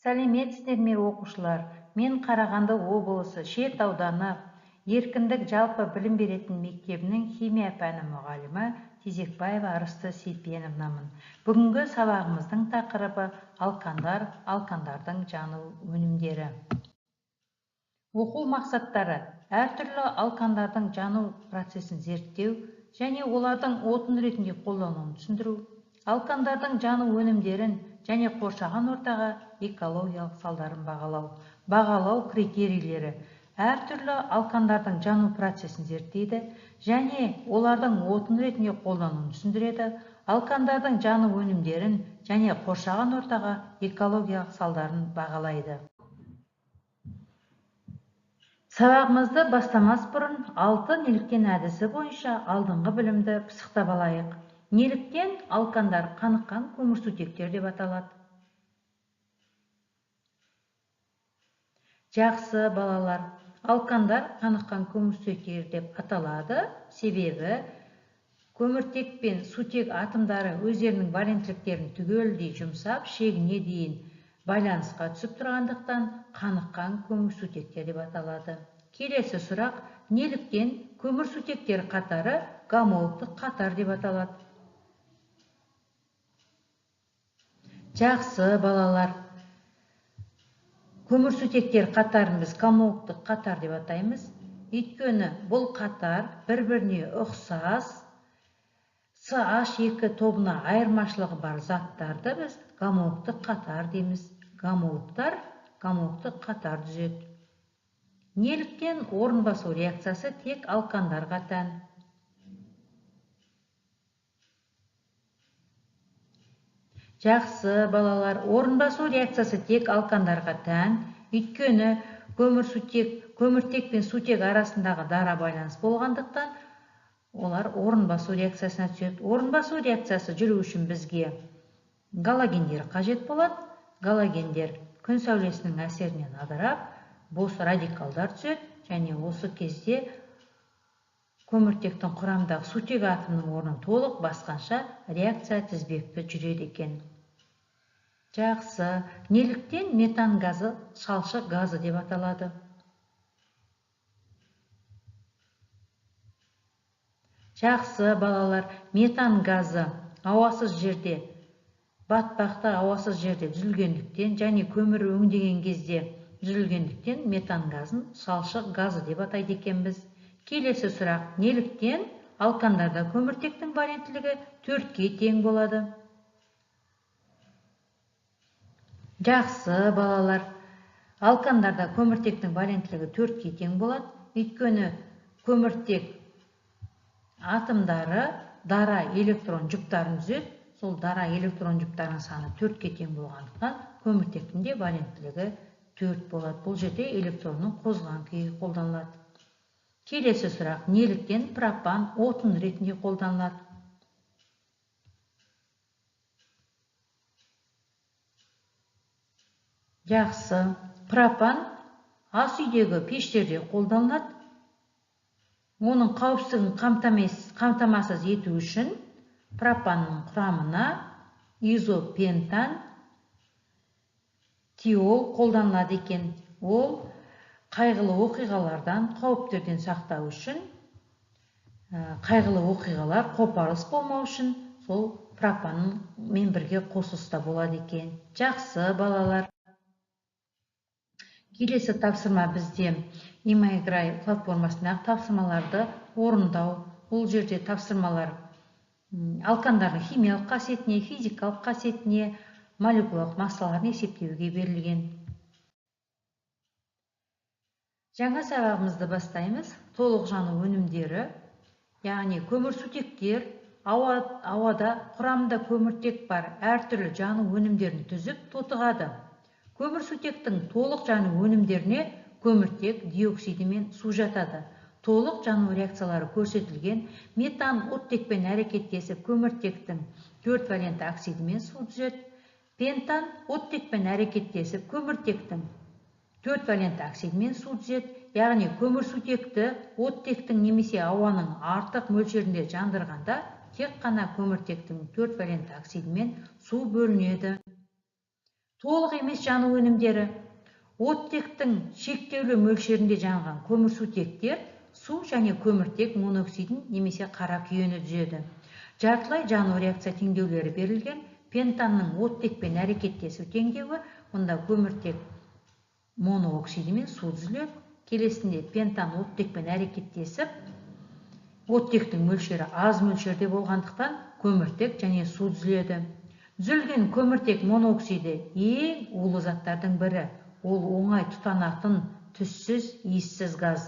Сәлеметсіздер ме оқушылар? Мен Қарағанды облысы Шет ауданы Еркіндік жалпы білім беретін мектебінің химия пәні мұғалімі Тезекбаева Арысты Сейтпеновнамын. Бүгінгі сабағымыздың тақырыбы алкандар, алкандардың жану өнімдері. Оқу мақсаттары: әртүрлі алкандардың жану процесін зерттеу және олардың отын ретінде қолдануын түсіндіру, алкандардың жану өнімдерін және қоршаған ортаға экологиялық салдарын бағалау критерийлері: әртүрлі алкандардың жану процесін зерттейді және олардың отын ретінде қолдануын түсіндіреді, алкандардың жану өнімдерін және қоршаған ортаға экологиялық салдарын бағалайды. Сабағымызды бастамас бұрын 6 неліктен әдісі бойынша алдыңғы білімді пысықтап алайық. Неліктен алкандар қаныққан көмірсутектер деп аталады? Жақсы балалар, алкандар қаныққан көмірсутектер деп аталады, себебі көміртек пен сутек атомдары өздерінің валенттіліктерін түгелдей жұмсап, шегіне дейін байланысқа түсіп тұрғандықтан қаныққан көмірсутектер деп аталады. Келесі сұрақ: неліктен көмірсутектер қатары гомологтық қатар деп аталады? Жақсы балалар, көмірсутектер қатарын біз гомологтық қатар деп атаймыз. Өйткені бұл қатар бір-біріне ұқсас CH2 тобына айырмашылығы бар заттарды біз гомологтық қатар дейміз. Гомологтар гомологтық қатар түзеді. Неліктен орын басу реакциясы тек алкандарға тән? Жақсы балалар, орын басу реакциясы тек алкандарға тән, өйткені көміртек пен сутек арасындағы дара байланыс болғандықтан олар орын басу реакциясына түседі. Орын басу реакциясы жүру үшін бізге галогендер қажет болады. Галогендер күн сәулесінің әсерінен ыдырап, бос радикалдар түседі және осы кезде көміртектің құрамындағы сутек атомының орнын толық басқанша реакция тізбекті жүреді екен. Жақсы, неліктен метан газы шалшық газы деп аталады? Жақсы балалар, метан газы ауасыз жерде, батпақты ауасыз жерде түзілгендіктен және көмір өңдеген кезде түзілгендіктен метан газын шалшық газы деп атайды екенбіз. Келесі сұрақ: неліктен алкандарда көміртектің валенттілігі 4-ке тең болады? Жақсы балалар, алкандарда көміртектің валенттілігі 4-ке тең болады, өйткені көміртек атомдары дара электрон жұптарын түзеді. Сол дара электрон жұптарының саны 4-ке тең болғандықтан көміртектің де валенттілігі 4 болады. Бұл жерде электронның қозған күйі қолданылады. Келесі сұрақ: неліктен пропан отын ретінде қолданылады? Жақсы, пропан ас үйдегі пештерде қолданылады. Оның қауіпсіздігін қамтамасыз ету үшін пропанның құрамына изопентан тиол қолданылады екен. Ол қайғылы оқиғалардан, қауіптерден сақтау үшін, қайғылы оқиғалар қопарылыс болмау үшін сол пропанмен бірге қосылыста болады екен. Жақсы балалар. Келесі тапсырма бізде Имайграй платформасындағы тапсырмаларды орындау. Бұл жерде тапсырмалар алкандардың химиялық қасиетіне, физикалық қасиетіне, молекулалық массаларын есептеуге берілген. Жаңа сабағымызды бастаймыз. Толық жану өнімдері, яғни көмірсутектер ауада құрамында көміртек бар әртүрлі жану өнімдерін түзіп тотығады. Көмірсутектің толық жану өнімдеріне көміртек диоксиді мен су жатады. Толық жану реакциялары көрсетілген: метан оттекпен әрекеттесіп көміртектің 4 валентті оксидімен су түзеді. Пентан оттекпен әрекеттесіп көміртектің 4 валентті оксидімен су түзеді. Яғни көмірсутекті оттектің немесе ауаның артық мөлшерінде жандырғанда тек қана көміртектің 4 валентті оксидімен су бөлінеді. Толық емес жану өнімдері. Оттектің шектеулі мөлшерінде жанған көмірсутектер су және көміртек моноксидін немесе қара күйені түзеді. Жартылай жану реакция теңдеулері берілген. Пентанның оттекпен әрекеттесу теңдеуі, онда көміртек моноксиді мен су түзіледі. Келесінде пентан оттекпен әрекеттесіп, оттектің мөлшері аз мөлшерде болғандықтан көміртек және су түзіледі. Түзілген көміртек моноксиді ең улы заттардың бірі. Ол оңай тұтанатын түссіз, иіссіз газ.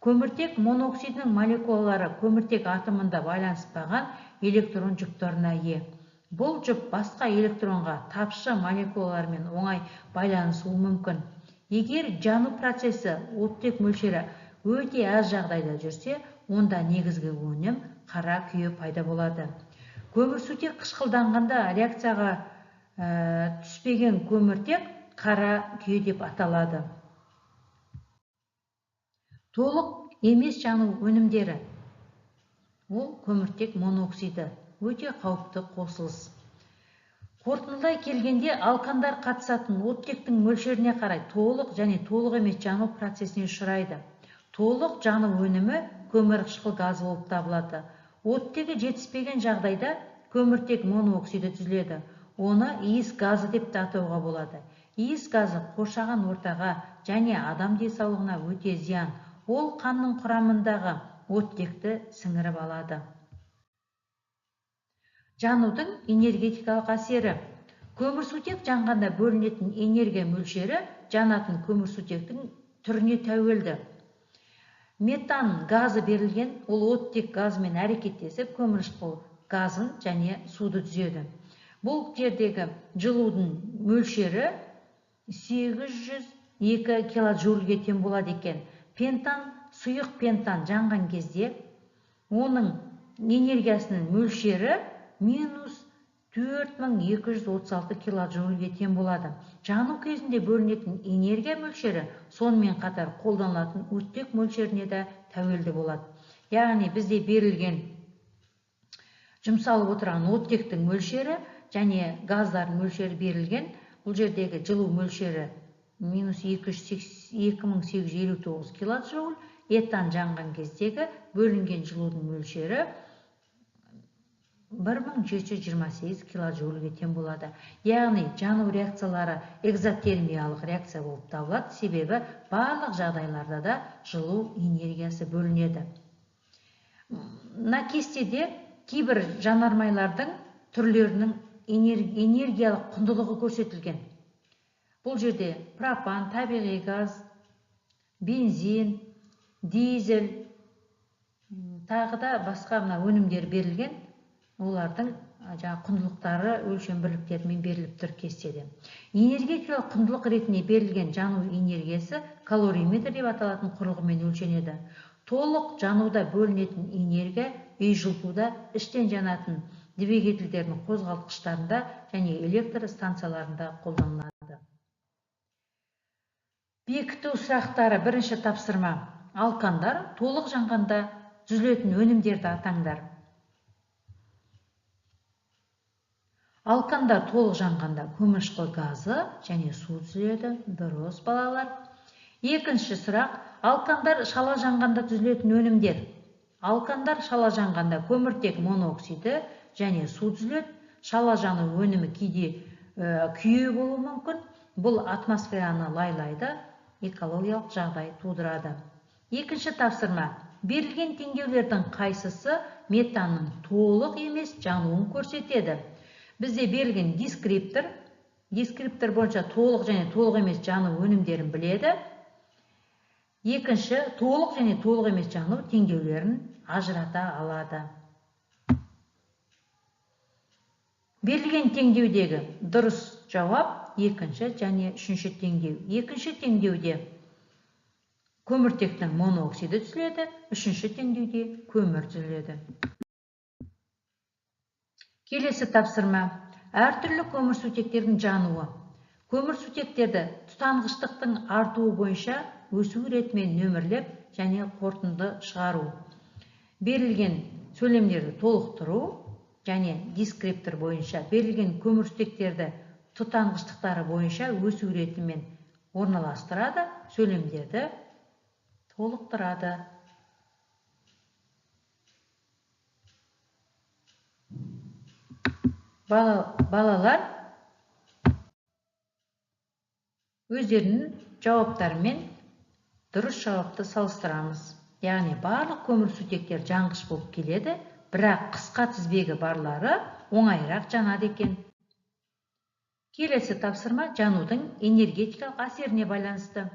Көміртек моноксидінің молекулалары көміртек атомында байланыспаған электрон жүктеріне ие. Бұл жүп басқа электронға тапшы молекулалармен оңай байланысуы мүмкін. Егер жану процесі оттек мөлшері өте аз жағдайда жүрсе, онда негізгі өнім қара күйе пайда болады. Көмірсутек қышқылданғанда реакцияға түспеген көміртек қара күйе деп аталады. Толық емес жану өнімдері. Ол көміртек моноксиді, өте қауіпті қосылыс. Қорытындылай келгенде, алкандар қатысатын оттектің мөлшеріне қарай толық және толық емес жану процесіне ұшырайды. Толық жану өнімі көмірқышқыл газы болып табылады. Оттегі жетіспеген жағдайда көміртек моноксиді түзіледі. Оны иіс газы деп атауға болады. Иіс газы қоршаған ортаға және адам денсаулығына өте зиян. Ол қанның құрамындағы оттекті сіңіріп алады. Жанудың энергетикалық әсері. Көмірсутек жанғанда бөлінетін энергия мөлшері жанатын көмірсутектің түріне тәуелді. Метан газы берілген, ол оттек газымен әрекеттесіп, көмірқышқыл газын және суды түзеді. Бұл жердегі жылудың мөлшері 802 килоджульге тең болады екен. Пентан, сұйық пентан жанған кезде, оның энергиясының мөлшері минус 4236 килоджульге тең болады. Жану кезінде бөлінетін энергия мөлшері сонымен қатар қолданылатын оттек мөлшеріне де тәуелді болады. Яғни бізде берілген жұмсалып отырған оттектің мөлшері және газдардың мөлшері берілген. Бұл жердегі жылу мөлшері минус 2859 килоджоуль, этан жанған кездегі бөлінген жылудың мөлшері 1728 килоджоульге тең болады. Яғни жану реакциялары экзотермиялық реакция болып табылады, себебі барлық жағдайларда да жылу энергиясы бөлінеді. Мына кестеде кейбір жанармайлардың түрлерінің энергиялық құндылығы көрсетілген. Бұл жерде пропан, табиғи газ, бензин, дизель, тағы да басқа өнімдер берілген. Олардың құндылықтары өлшем бірліктерімен беріліп тұр кестеде. Энергетикалық құндылық ретінде берілген жану энергиясы калориметр деп аталатын құрылғымен өлшенеді. Толық жануда бөлінетін энергия үй жылытуда, іштен жанатын двигательдердің қозғалтқыштарында және электр станцияларында қолданылады. Бекіту сұрақтары. Бірінші тапсырма. Алкандар толық жанғанда түзілетін өнімдерді атаңдар. Алкандар толық жанғанда көмірқышқыл газы және су түзіледі. Дұрыс, балалар. Екінші сұрақ. Алкандар шала жанғанда түзілетін өнімдер. Алкандар шала жанғанда көміртек моноксиді және су түзіледі. Шала жану өнімі кейде күйе болуы мүмкін. Бұл атмосфераны лайлайды, экологиялық жағдай тудырады. Екінші тапсырма. Берілген теңдеулердің қайсысы метанның толық емес жануын көрсетеді? Бізде берілген дескриптор бойынша толық және толық емес жану өнімдерін біледі. Екінші, толық және толық емес жану теңдеулерін ажырата алады. Берілген теңдеудегі дұрыс жауап екінші және үшінші теңдеу. Екінші теңдеуде көміртектің моноксиді түзіледі, үшінші теңдеуде көмір түзіледі. Келесі тапсырма. Әртүрлі көмірсутектердің жануы. Көмірсутектерді тұтанғыштықтың артуы бойынша өсу ретімен нөмірлеп және қорытынды шығару. Берілген сөйлемдерді толықтыру және дескриптор бойынша берілген көмірсутектерді тұтанғыштықтары бойынша өсу ретімен орналастырады, сөйлемдерді толықтырады. Балалар өздерінің жауаптарымен дұрыс жауапты салыстырамыз. Яғни барлық көмірсутектер жанғыш болып келеді, бірақ қысқа тізбегі барлары оңайырақ жанады екен. Келесі тапсырма жанудың энергетикалық әсеріне байланысты.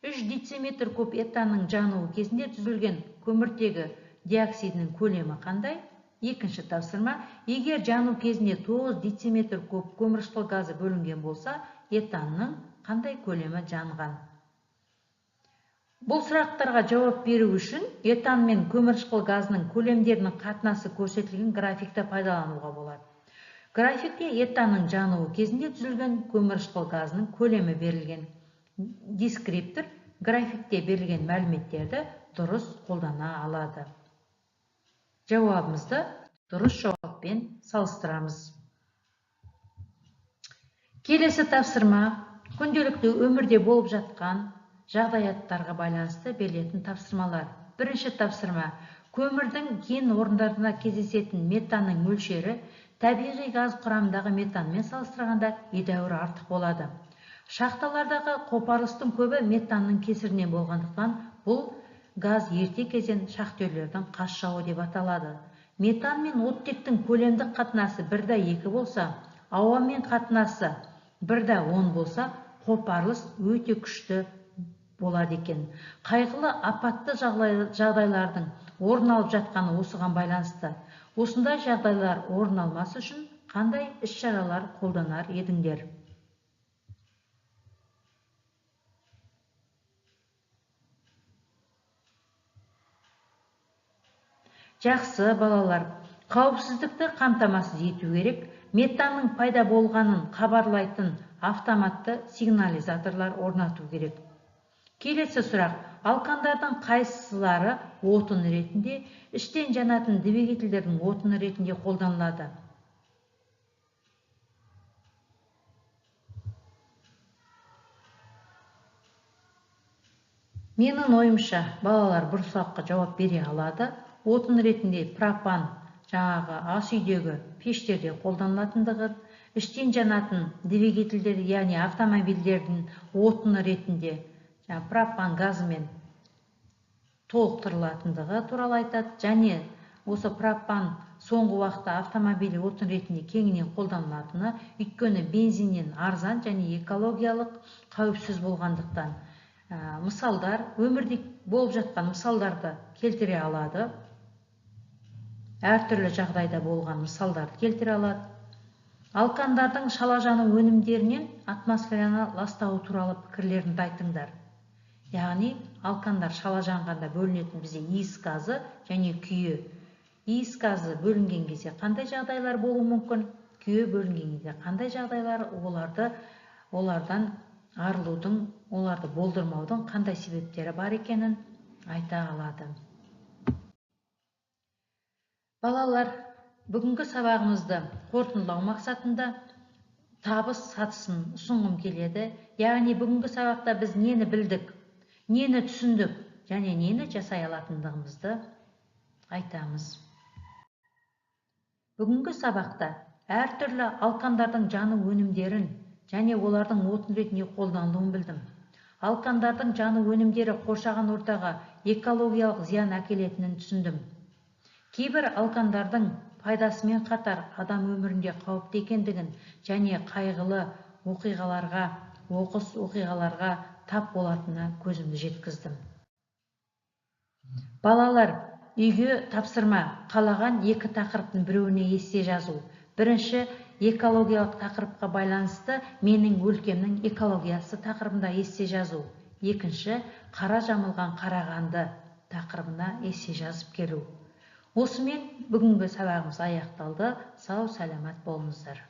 3 дециметр куб этанның жануы кезінде түзілген көміртегі диоксидінің көлемі қандай? Екінші тапсырма, егер жану кезінде 9 дециметр куб көмірқышқыл газы бөлінген болса, этанның қандай көлемі жанған? Бұл сұрақтарға жауап беру үшін этан мен көмірқышқыл газының көлемдерінің қатынасы көрсетілген графикті пайдалануға болады. Графикте этанның жануы кезінде түзілген көмірқышқыл газының көлемі берілген. Дескриптор графикте берілген мәліметтерді дұрыс қолдана алады. Жауабымызды дұрыс жауаппен салыстырамыз. Келесі тапсырма күнделікті өмірде болып жатқан жағдаяттарға байланысты берілетін тапсырмалар. Бірінші тапсырма, көмірдің кен орындарында кездесетін метанның мөлшері табиғи газ құрамындағы метанмен салыстырғанда едәуір артық болады. Шахталардағы қопарылыстың көбі метанның кесірінен болғандықтан, бұл газ ерте кезең шахтерлердің қас жауы деп аталады. Метан мен оттектің көлемдік қатынасы 1:2 болса, ауамен қатынасы 1:10 болса, қопарылыс өте күшті болады екен. Қайғылы апатты жағдайлардың орын алып жатқаны осыған байланысты. Осындай жағдайлар орын алмас үшін қандай іс-шаралар қолданар едіңдер? Жақсы, балалар, қауіпсіздікті қамтамасыз ету керек. Метанның пайда болғанын хабарлайтын автоматты сигнализаторлар орнату керек. Келесі сұрақ, алкандардың қайсылары отын ретінде, іштен жанатын двигательдердің отыны ретінде қолданылады? Менің ойымша, балалар бір сұраққа жауап бере алады. Отын ретінде пропан, жаңағы ас үйдегі пештерде қолданылатындығы, іштен жанатын двигательдер, яғни автомобильдердің отыны ретінде пропан газымен толықтырылатындығы туралы айтады. Және осы пропан соңғы уақытта автомобиль отын ретінде кеңінен қолданылатыны, өйткені бензиннен арзан және экологиялық қауіпсіз болғандықтан. Мысалдар, өмірде болып жатқан мысалдарды келтіре алады. Әртүрлі жағдайда болған мысалдарды келтіре алады. Алкандардың шалажану өнімдерінен атмосфераны ластауы туралы пікірлерін айтыңдар. Яғни, алкандар шалажанғанда бөлінетін бізде иіс газы және күйе. Иіс газы бөлінген кезде қандай жағдайлар болуы мүмкін? Күйе бөлінген кезде қандай жағдайлар, олардан арылудың, оларды болдырмаудың қандай себептері бар екенін айта алады. Балалар, бүгінгі сабағымызды қорытындылау мақсатында табыс сатысын ұсынғым келеді. Яғни, бүгінгі сабақта біз нені білдік, нені түсіндік және нені жасай алатындығымызды айтамыз. Бүгінгі сабақта әртүрлі алкандардың жану өнімдерін және олардың отын ретінде қолданылуын білдім. Алкандардың жану өнімдері қоршаған ортаға экологиялық зиян әкелетінін түсіндім. Кейбір алкандардың пайдасымен қатар адам өмірінде қауіпті екендігін және қайғылы оқиғаларға, оқыс оқиғаларға тап болатынына көзімді жеткіздім. Балалар, үйге тапсырма, қалаған 2 тақырыптың біреуіне есте жазу. Бірінші, экологиялық тақырыпқа байланысты менің өлкемнің экологиясы тақырыбында есте жазу. Екінші, қара жамылған қарағанды тақырыбына есте жазып келу. Осымен бүгінгі сабағымыз аяқталды. Сау, саламат болыңыздар.